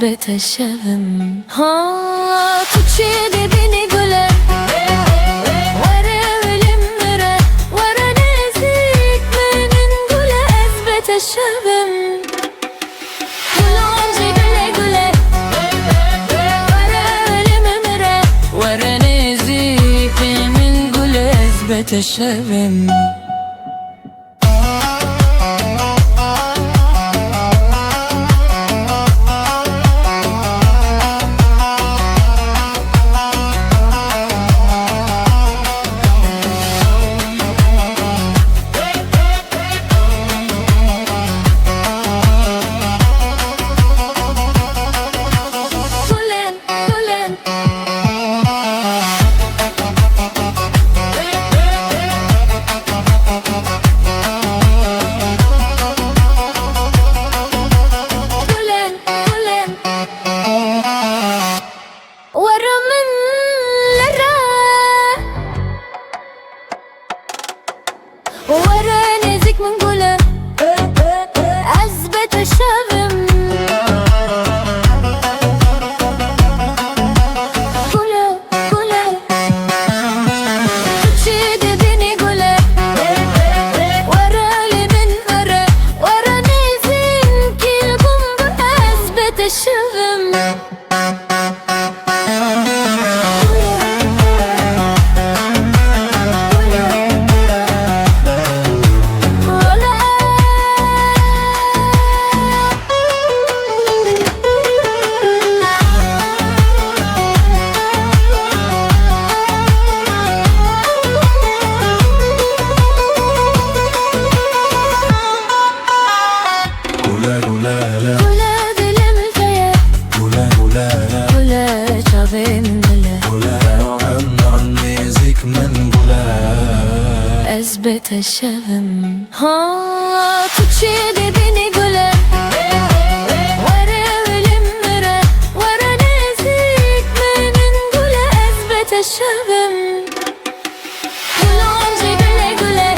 أثبت الشغم تشيدي بيني قولي ورا والمرة ورا ناسيك من نقولي أثبت الشغم ولونجي قولي قولي ورا والمرة ورا ناسيك من نقولي أثبت الشغم ورا نازك من قولة أثبت الشغم قولة قولة تشيد بيني قولة ورا لي من ورا ورا نازك القنبة أثبت الشغم أثبت الشغم تشيدي بيني قولي ورا والمرة ورا ناسيك من نقولي أثبت الشغم ولونجي قولي قولي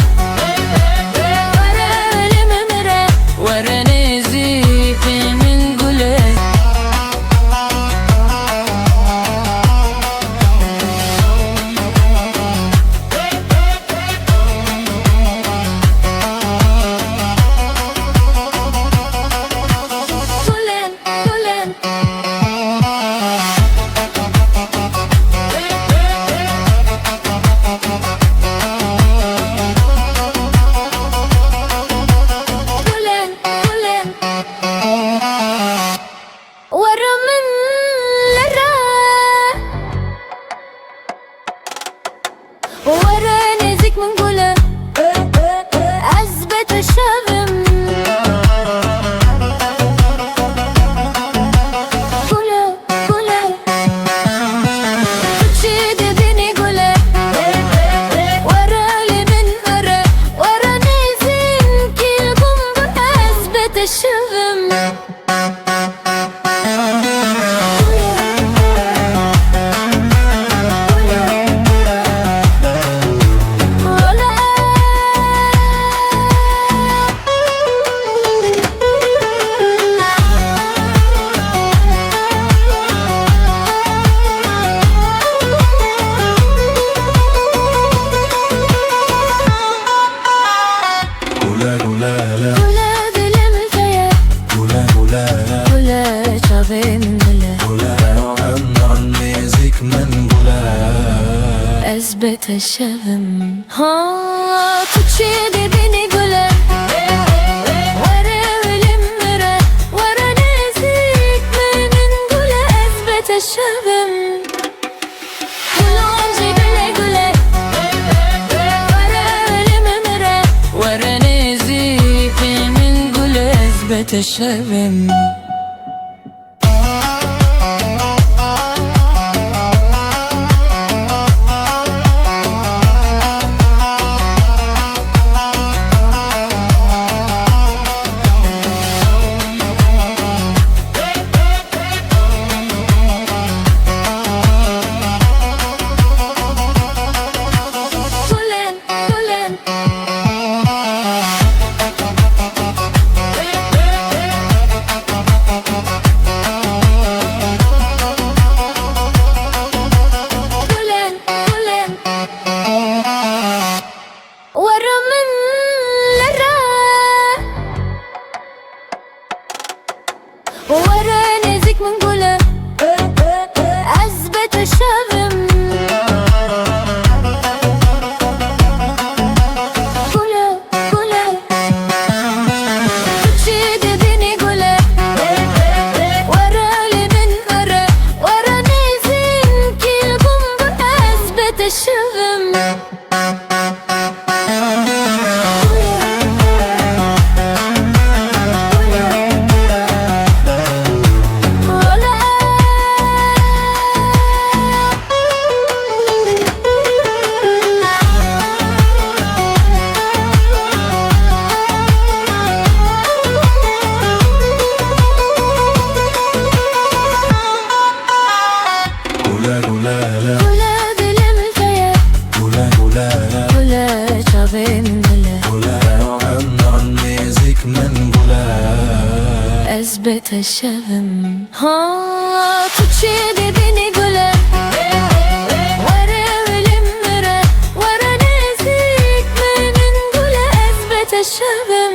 ورا والمرة ورا ناسيك من نقولي ورا نازك من قولة أثبت الشغم قولة قولة تشيد بيني قولة ورا لي من ورا ورا نازك القنبة أثبت الشغم أثبت الشغم تشيدي بيني قولة ورا والمرة ورا ناسيك من نقولي أثبت الشغم ولونجي قولي قولي ورا والمرة ورا ناسيك من نقولي أثبت الشغم قوله عمر نزيك من قوله أثبت الشبم ها تشيدي بني قوله ورا ولمرة ورا نزيك من قوله أثبت الشبم